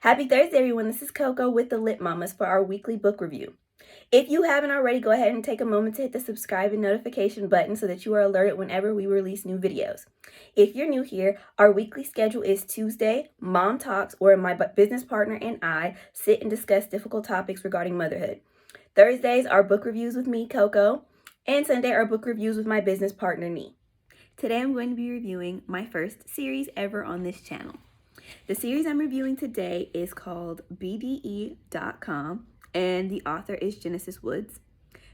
Happy Thursday, everyone. This is Koko with the Lit Mamas for our weekly book review. If you haven't already, go ahead and take a moment to hit the subscribe and notification button so that you are alerted whenever we release new videos. If you're new here, our weekly schedule is Tuesday, Mom Talks, where my business partner and I sit and discuss difficult topics regarding motherhood. Thursdays are book reviews with me, Koko, and Sunday are book reviews with my business partner, Nee. Today I'm going to be reviewing my first series ever on this channel. The series I'm reviewing today is called BDEcom, and the author is Genesis Woods.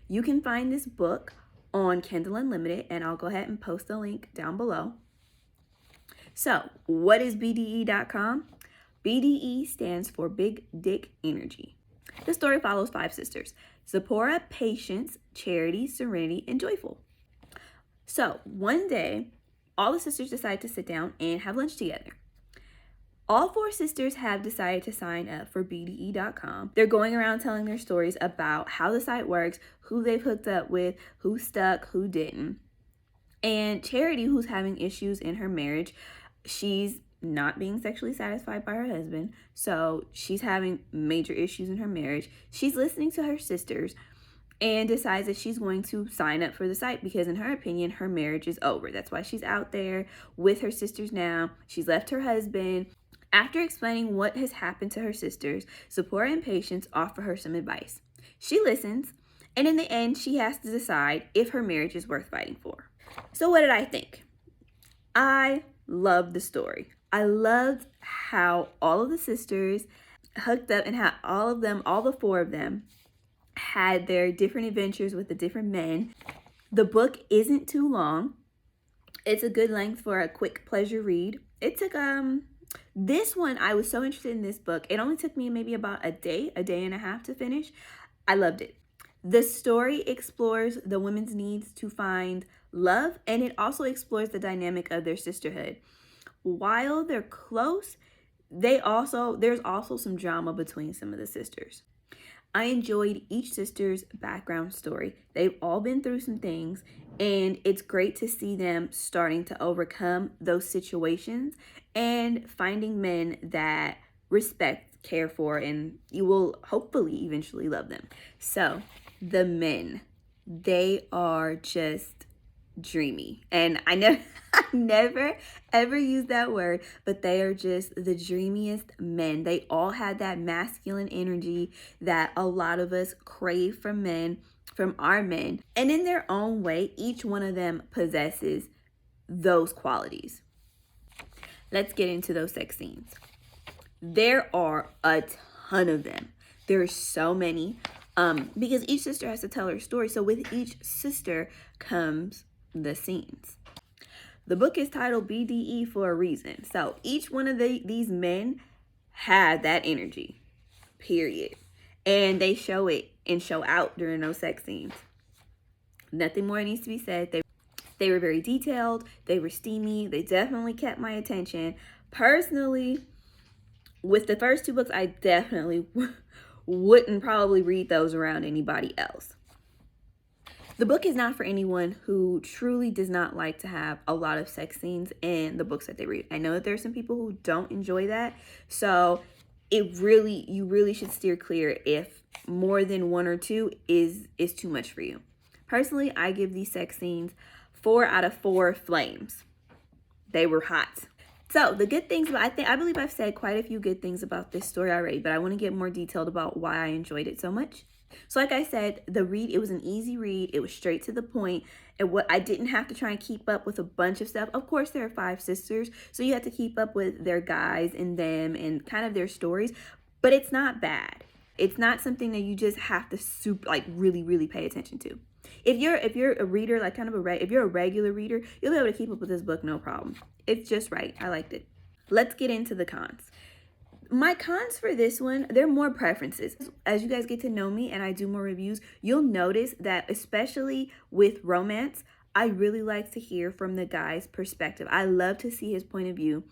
You can find this book on Kindle Unlimited, and I'll go ahead and post the link down below. So, what is BDEcom? BDE stands for Big Dick Energy. The story follows 5 sisters: Zipporah, Patience, Charity, Serenity, and Joyful. So, one day, all the sisters decide to sit down and have lunch together. All 4 sisters have decided to sign up for BDE.com. They're going around telling their stories about how the site works, who they've hooked up with, who stuck, who didn't. And Charity, who's having issues in her marriage, she's not being sexually satisfied by her husband, so she's having major issues in her marriage. She's listening to her sisters and decides that she's going to sign up for the site because, in her opinion, her marriage is over. That's why she's out there with her sisters now. She's left her husband. After explaining what has happened to her sisters, Zipporah and Patience offer her some advice. She listens, and in the end, she has to decide if her marriage is worth fighting for. So what did I think? I loved the story. I loved how all of the sisters hooked up and how all the 4 of them, had their different adventures with the different men. The book isn't too long. It's a good length for a quick pleasure read. It took, this one, I was so interested in this book. It only took me maybe about a day and a half to finish. I loved it. The story explores the women's needs to find love, and it also explores the dynamic of their sisterhood. While they're close, there's also some drama between some of the sisters. I enjoyed each sister's background story. They've all been through some things, and it's great to see them starting to overcome those situations and finding men that respect, care for, and you will hopefully eventually love them. So, the men, they are just dreamy. And I never ever use that word, but they are just the dreamiest men. They all had that masculine energy that a lot of us crave from men, from our men. And in their own way, each one of them possesses those qualities. Let's get into those sex scenes. There are a ton of them. There are so many, because each sister has to tell her story. So with each sister comes the scenes. The book is titled BDE for a reason. So each one of these men had that energy, period. And they show it and show out during those sex scenes. Nothing more needs to be said. They were very detailed. They were steamy. They definitely kept my attention. Personally, with the first 2 books, I definitely wouldn't probably read those around anybody else. The book is not for anyone who truly does not like to have a lot of sex scenes in the books that they read. I know that there are some people who don't enjoy that, so you really should steer clear if more than 1 or 2 is too much for you. Personally, I give these sex scenes 4 out of 4 flames. They were hot. So the good things, I believe I've said quite a few good things about this story already, but I want to get more detailed about why I enjoyed it so much. So like I said, it was an easy read. It was straight to the point. I didn't have to try and keep up with a bunch of stuff. Of course, there are 5 sisters, so you have to keep up with their guys and them and kind of their stories, but it's not bad. It's not something that you just have to really pay attention to. If you're a reader, if you're a regular reader, you'll be able to keep up with this book, no problem. It's just right. I liked it. Let's get into the cons. My cons for this one, they're more preferences. As you guys get to know me and I do more reviews, you'll notice that especially with romance, I really like to hear from the guy's perspective. I love to see his point of view.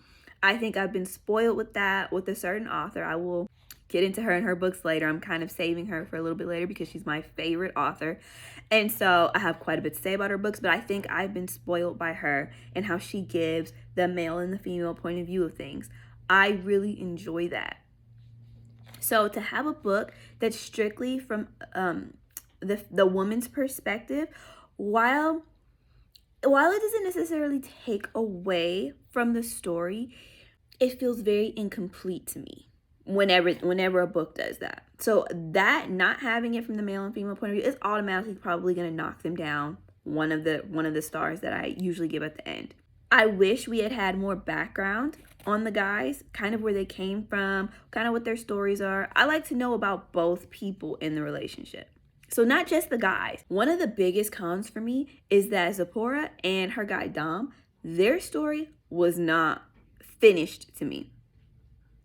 I think I've been spoiled with that with a certain author. I will get into her and her books later. I'm kind of saving her for a little bit later because she's my favorite author. And so I have quite a bit to say about her books, but I think I've been spoiled by her and how she gives the male and the female point of view of things. I really enjoy that. So to have a book that's strictly from the woman's perspective, while it doesn't necessarily take away from the story, it feels very incomplete to me whenever a book does that. So that, not having it from the male and female point of view, is automatically probably going to knock them down one of the stars that I usually give at the end. I wish we had more background on the guys, kind of where they came from, kind of what their stories are. I like to know about both people in the relationship. So not just the guys. One of the biggest cons for me is that Zipporah and her guy Dom, their story was not finished to me.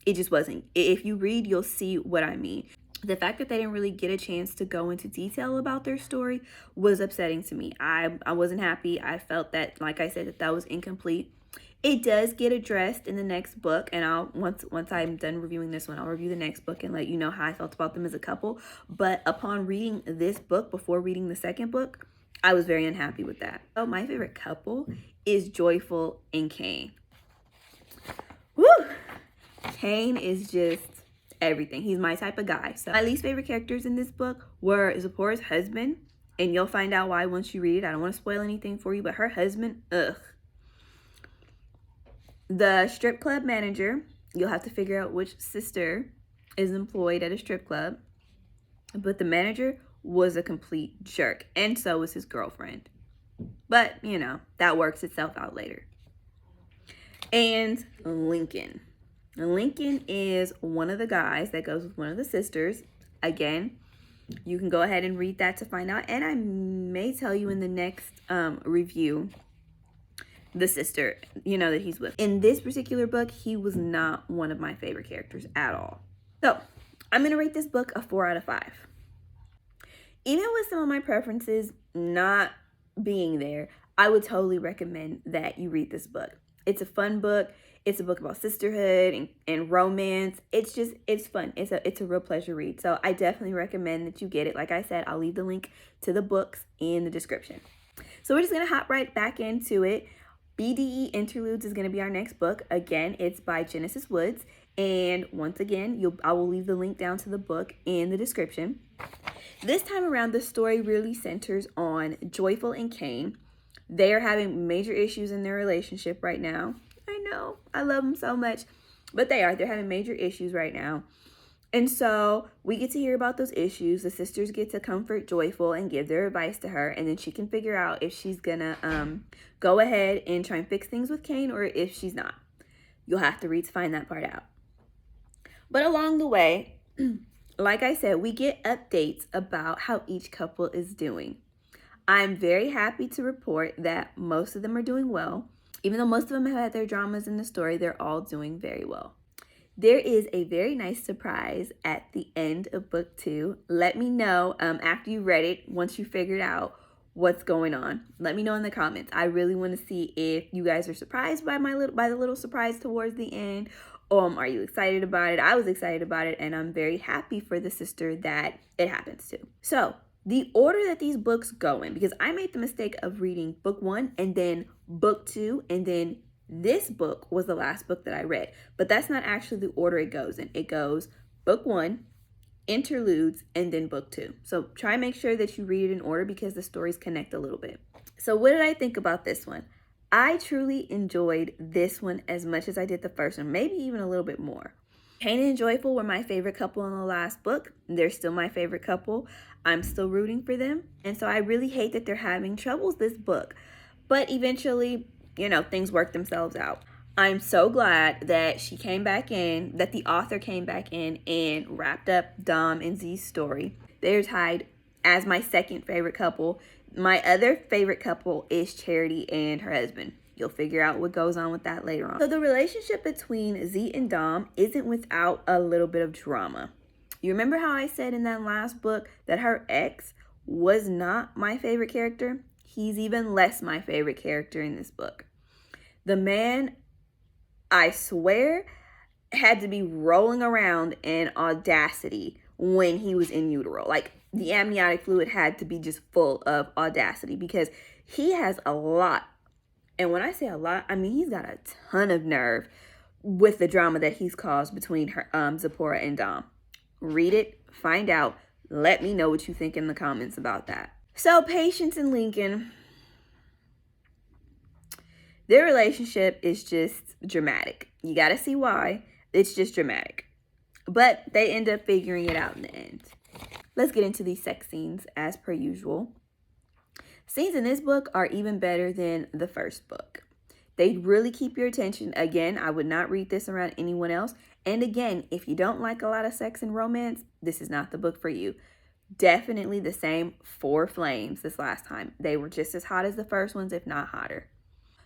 It just wasn't. If you read, you'll see what I mean. The fact that they didn't really get a chance to go into detail about their story was upsetting to me. I wasn't happy. I felt that, like I said, that was incomplete. It does get addressed in the next book, and once I'm done reviewing this one, I'll review the next book and let you know how I felt about them as a couple. But upon reading this book, before reading the second book, I was very unhappy with that. So my favorite couple is Joyful and Kane. Woo! Kane is just everything. He's my type of guy. So my least favorite characters in this book were Zipporah's husband, and you'll find out why once you read it. I don't want to spoil anything for you, but her husband, ugh. The strip club manager, you'll have to figure out which sister is employed at a strip club, but the manager was a complete jerk, and so was his girlfriend. But, you know, that works itself out later. And Lincoln. Lincoln is one of the guys that goes with one of the sisters. Again, you can go ahead and read that to find out, and I may tell you in the next review the sister, you know, that he's with. In this particular book, he was not one of my favorite characters at all. So I'm going to rate this book a 4 out of 5. Even with some of my preferences not being there, I would totally recommend that you read this book. It's a fun book. It's a book about sisterhood and romance. It's fun. It's a real pleasure read. So I definitely recommend that you get it. Like I said, I'll leave the link to the books in the description. So we're just going to hop right back into it. BDE Interludes is going to be our next book. Again, it's by Genesis Woods. And once again, I will leave the link down to the book in the description. This time around, the story really centers on Joyful and Kane. They are having major issues in their relationship right now. I know, I love them so much, but they're having major issues right now. And so we get to hear about those issues. The sisters get to comfort Joyful and give their advice to her, and then she can figure out if she's gonna go ahead and try and fix things with Kane or if she's not. You'll have to read to find that part out. But along the way, like I said, we get updates about how each couple is doing. I'm very happy to report that most of them are doing well. Even though most of them have had their dramas in the story, they're all doing very well. There is a very nice surprise at the end of book 2. Let me know after you read it, once you figured out what's going on. Let me know in the comments. I really want to see if you guys are surprised by the little surprise towards the end. Are you excited about it? I was excited about it, and I'm very happy for the sister that it happens to. So the order that these books go in, because I made the mistake of reading book 1 and then book 2, and then this book was the last book that I read, but that's not actually the order it goes in. It goes book 1, Interludes, and then book 2. So try and make sure that you read it in order because the stories connect a little bit. So what did I think about this one? I truly enjoyed this one as much as I did the first one, maybe even a little bit more. Kane and Joyful were my favorite couple in the last book. They're still my favorite couple. I'm still rooting for them. And so I really hate that they're having troubles this book. But eventually, you know, things work themselves out. I'm so glad that she came back in, that the author came back in and wrapped up Dom and Z's story. They're tied as my second favorite couple. My other favorite couple is Charity and her husband. You'll figure out what goes on with that later on. So the relationship between Z and Dom isn't without a little bit of drama. You remember how I said in that last book that her ex was not my favorite character? He's even less my favorite character in this book. The man, I swear, had to be rolling around in audacity when he was in utero. Like, the amniotic fluid had to be just full of audacity because he has a lot. And when I say a lot, I mean he's got a ton of nerve with the drama that he's caused between her, Zipporah and Dom. Read it, find out. Let me know what you think in the comments about that. So Patience and Lincoln, their relationship is just dramatic. You gotta see why. It's just dramatic. But they end up figuring it out in the end. Let's get into these sex scenes as per usual. Scenes in this book are even better than the first book. They really keep your attention. Again, I would not read this around anyone else. And again, if you don't like a lot of sex and romance, this is not the book for you. Definitely the same 4 flames this last time. They were just as hot as the first ones, if not hotter.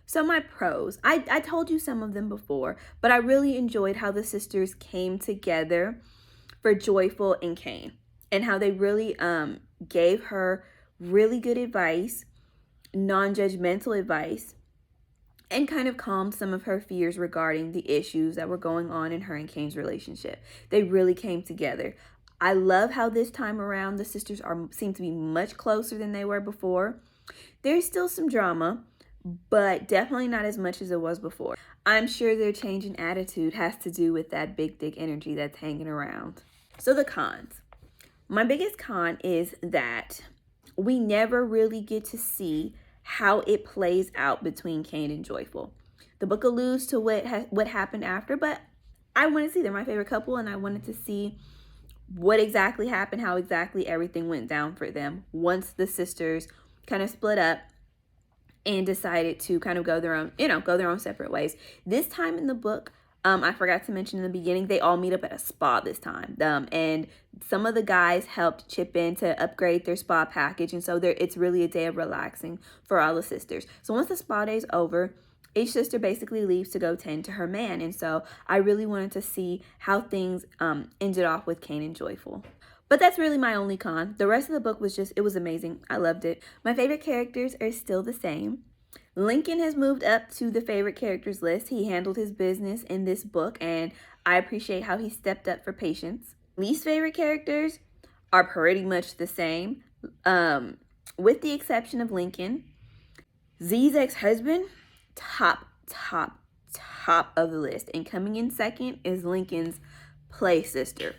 So my pros, I told you some of them before, but I really enjoyed how the sisters came together for Joyful and Kane, and how they really gave her really good advice, non-judgmental advice, and kind of calmed some of her fears regarding the issues that were going on in her and Kane's relationship. They really came together. I love how this time around the sisters seem to be much closer than they were before. There's still some drama, but definitely not as much as it was before. I'm sure their change in attitude has to do with that big dick energy that's hanging around. So the cons. My biggest con is that we never really get to see how it plays out between Kane and Joyful. The book alludes to what happened after, but I want to see, they're my favorite couple, and I wanted to see what exactly happened, how exactly everything went down for them once the sisters kind of split up and decided to kind of go their own separate ways. This time in the book, I forgot to mention in the beginning, they all meet up at a spa this time. And some of the guys helped chip in to upgrade their spa package. And so it's really a day of relaxing for all the sisters. So once the spa day is over, each sister basically leaves to go tend to her man. And so I really wanted to see how things ended off with Kane and Joyful. But that's really my only con. The rest of the book it was amazing. I loved it. My favorite characters are still the same. Lincoln has moved up to the favorite characters list. He handled his business in this book, and I appreciate how he stepped up for Patience. Least favorite characters are pretty much the same, with the exception of Lincoln. Z's ex-husband, top of the list. And coming in second is Lincoln's play sister.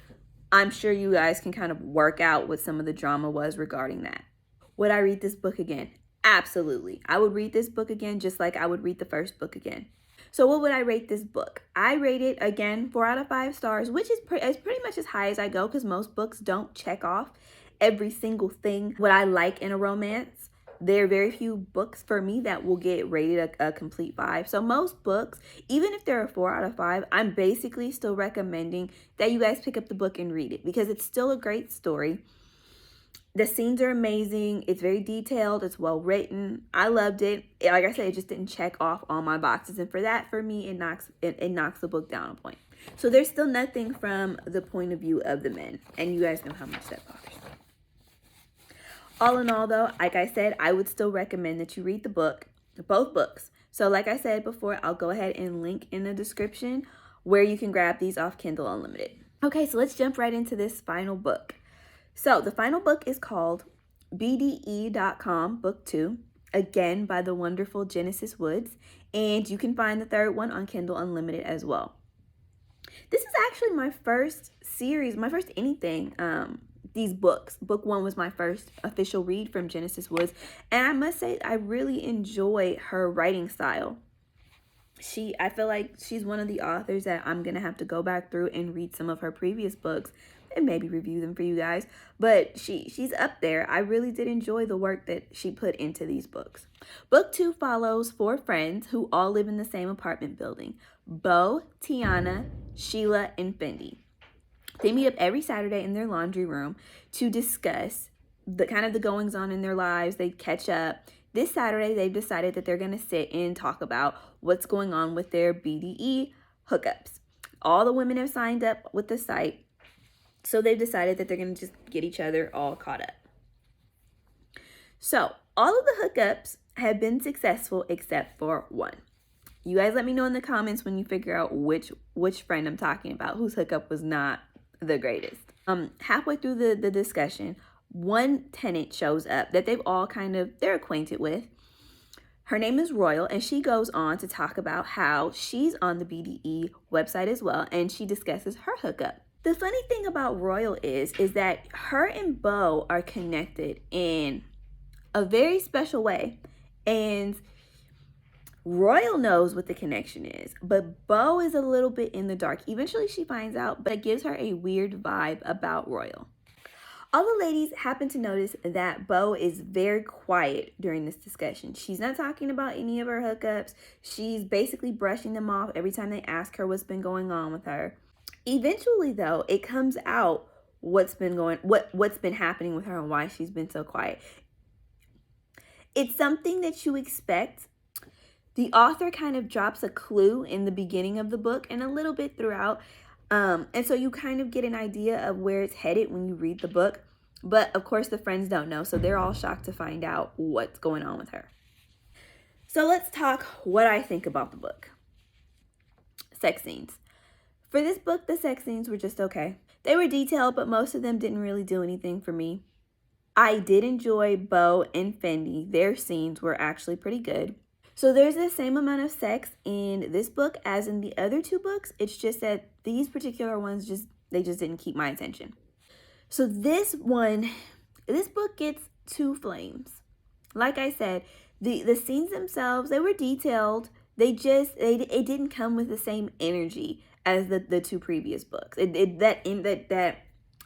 I'm sure you guys can kind of work out what some of the drama was regarding that. Would I read this book again? Absolutely. I would read this book again just like I would read the first book again. So what would I rate this book? I rate it, again, 4 out of 5 stars, which is pretty much as high as I go because most books don't check off every single thing what I like in a romance. There are very few books for me that will get rated a complete 5. So most books, even if they're a 4 out of 5, I'm basically still recommending that you guys pick up the book and read it because it's still a great story. The scenes are amazing. It's very detailed. It's well written. I loved it. Like I said, it just didn't check off all my boxes. And for that, for me, it knocks the book down a point. So there's still nothing from the point of view of the men. And you guys know how much that bothers me. All in all, though, like I said, I would still recommend that you read the book, both books. So like I said before, I'll go ahead and link in the description where you can grab these off Kindle Unlimited. Okay, so let's jump right into this final book. So the final book is called BDEcom Book 2, again by the wonderful Genesis Woods, and you can find the third one on Kindle Unlimited as well. This is actually my first series, my first anything, these books. Book 1 was my first official read from Genesis Woods, and I must say I really enjoy her writing style. I feel like she's one of the authors that I'm going to have to go back through and read some of her previous books and maybe review them for you guys. But she's up there. I really did enjoy the work that she put into these books. Book 2 follows 4 friends who all live in the same apartment building. Bo, Tiana, Sheila, and Fendi. They meet up every Saturday in their laundry room to discuss the goings on in their lives. They catch up. This Saturday, they've decided that they're going to sit and talk about what's going on with their BDE hookups. All the women have signed up with the site, so they've decided that they're going to just get each other all caught up. So all of the hookups have been successful except for one. You guys let me know in the comments when you figure out which friend I'm talking about, whose hookup was not the greatest. Halfway through the discussion, one tenant shows up that they're acquainted with. Her name is Royal, and she goes on to talk about how she's on the BDE website as well, and she discusses her hookup. The funny thing about Royal is that her and Bo are connected in a very special way. And Royal knows what the connection is, but Bo is a little bit in the dark. Eventually she finds out, but it gives her a weird vibe about Royal. All the ladies happen to notice that Bo is very quiet during this discussion. She's not talking about any of her hookups. She's basically brushing them off every time they ask her what's been going on with her. Eventually, though, it comes out what's been happening with her and why she's been so quiet. It's something that you expect. The author kind of drops a clue in the beginning of the book and a little bit throughout. And so you kind of get an idea of where it's headed when you read the book. But of course, the friends don't know, so they're all shocked to find out what's going on with her. So let's talk what I think about the book. Sex scenes. For this book, the sex scenes were just okay. They were detailed, but most of them didn't really do anything for me. I did enjoy Bo and Fendi. Their scenes were actually pretty good. So there's the same amount of sex in this book as in the other two books. It's just that these particular ones they just didn't keep my attention. So this book gets 2 flames. Like I said, the scenes themselves, they were detailed. It didn't come with the same energy as the 2 previous books. That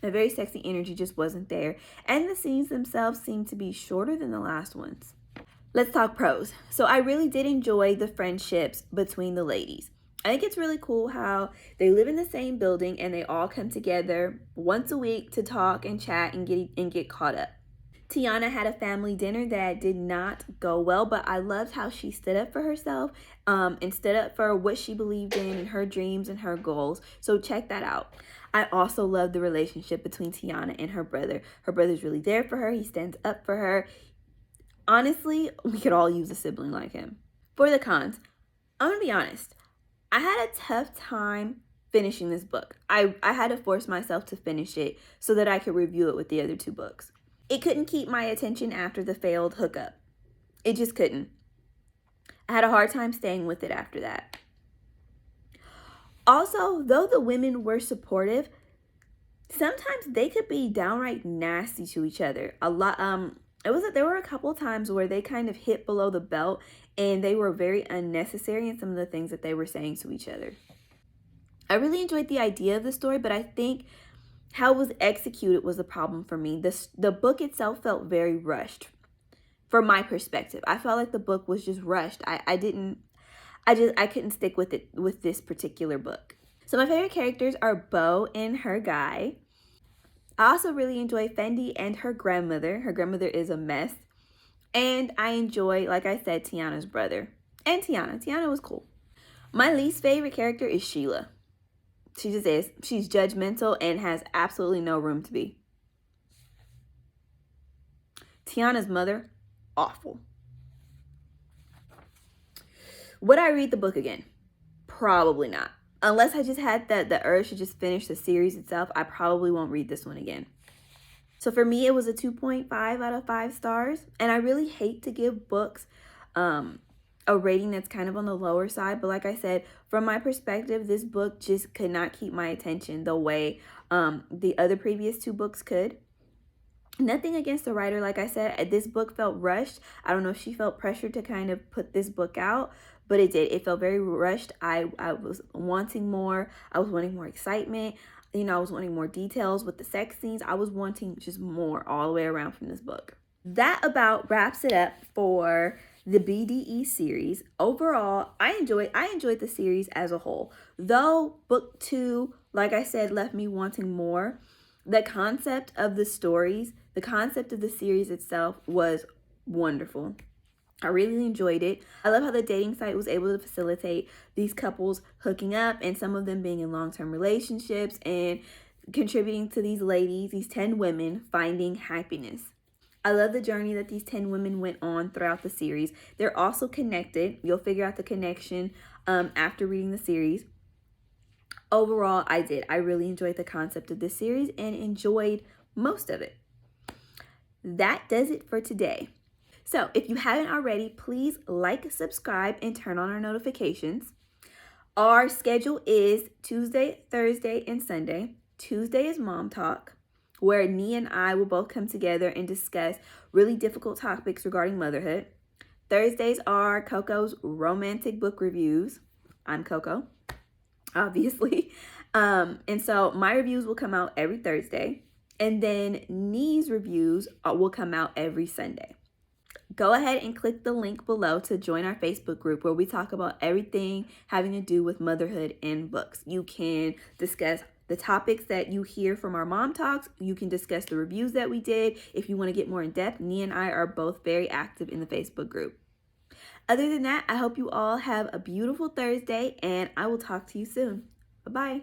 very sexy energy just wasn't there. And the scenes themselves seemed to be shorter than the last ones. Let's talk pros. So I really did enjoy the friendships between the ladies. I think it's really cool how they live in the same building and they all come together once a week to talk and chat and get caught up. Tiana had a family dinner that did not go well, but I loved how she stood up for herself and stood up for what she believed in and her dreams and her goals. So check that out. I also love the relationship between Tiana and her brother. Her brother's really there for her. He stands up for her. Honestly, we could all use a sibling like him. For the cons, I'm going to be honest. I had a tough time finishing this book. I had to force myself to finish it so that I could review it with the other 2 books. It couldn't keep my attention after the failed hookup. It just couldn't. I had a hard time staying with it after that. Also, though the women were supportive, sometimes they could be downright nasty to each other. There were a couple of times where they kind of hit below the belt and they were very unnecessary in some of the things that they were saying to each other. I really enjoyed the idea of the story, but I think how it was executed was a problem for me. The book itself felt very rushed from my perspective. I felt like the book was just rushed. I couldn't stick with it with this particular book. So my favorite characters are Bo and her guy. I also really enjoy Fendi and her grandmother. Her grandmother is a mess. And I enjoy, like I said, Tiana's brother. And Tiana. Tiana was cool. My least favorite character is Sheila. She just is. She's judgmental and has absolutely no room to be. Tiana's mother, awful. Would I read the book again? Probably not. Unless I just had the urge to just finish the series itself, I probably won't read this one again. So for me, it was a 2.5 out of 5 stars. And I really hate to give books a rating that's kind of on the lower side. But like I said, from my perspective, this book just could not keep my attention the way the other previous 2 books could. Nothing against the writer. Like I said, this book felt rushed. I don't know if she felt pressured to kind of put this book out, but it did. It felt very rushed. I was wanting more. I was wanting more excitement. You know, I was wanting more details with the sex scenes. I was wanting just more all the way around from this book. That about wraps it up for the BDE series. Overall, I enjoyed the series as a whole. Though book 2, like I said, left me wanting more. The concept of the stories, the concept of the series itself was wonderful. I really enjoyed it. I love how the dating site was able to facilitate these couples hooking up and some of them being in long-term relationships and contributing to these ladies, these 10 women, finding happiness. I love the journey that these 10 women went on throughout the series. They're also connected. You'll figure out the connection after reading the series. Overall, I really enjoyed the concept of this series and enjoyed most of it. That does it for today. So if you haven't already, please like, subscribe, and turn on our notifications. Our schedule is Tuesday, Thursday, and Sunday, Tuesday is Mom Talk, where Nee and I will both come together and discuss really difficult topics regarding motherhood. Thursdays are Koko's romantic book reviews. I'm Koko, obviously. And so my reviews will come out every Thursday, and then Nee's reviews will come out every Sunday. Go ahead and click the link below to join our Facebook group where we talk about everything having to do with motherhood and books. You can discuss the topics that you hear from our mom talks. You can discuss the reviews that we did. If you want to get more in depth, Nee and I are both very active in the Facebook group. Other than that, I hope you all have a beautiful Thursday, and I will talk to you soon. Bye-bye.